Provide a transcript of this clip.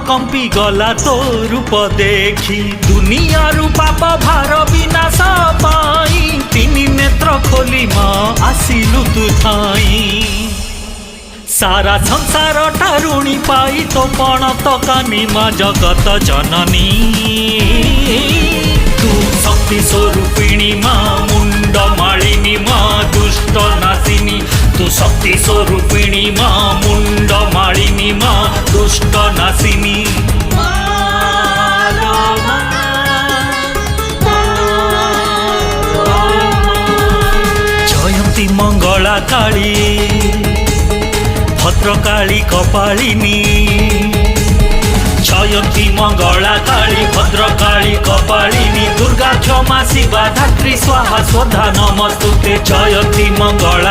कंपी गला तो रूप देखी दुनिया रू पाप भार विनाश पाई तीन नेत्र खोली माँ आसिलु तु थाई सारा संसार टारुणी पाई तो पण तो कानी माँ जगत जननी तू शक्ति स्वरूपिणी माँ मुंड मालिनी माँ दुष्ट नाशिनी तू शक्ति स्वरूपिणी माँ मुंड मालिनी माँ दुष्ट नाशिनी जयंती मंगला काली भद्रकाली कपालिनी जयंती मंगला काली भद्रकाली कपालिनी दुर्गा क्षमा शिवा धात्री स्वाहा स्वधा नमस्तुते जयंती मंगला।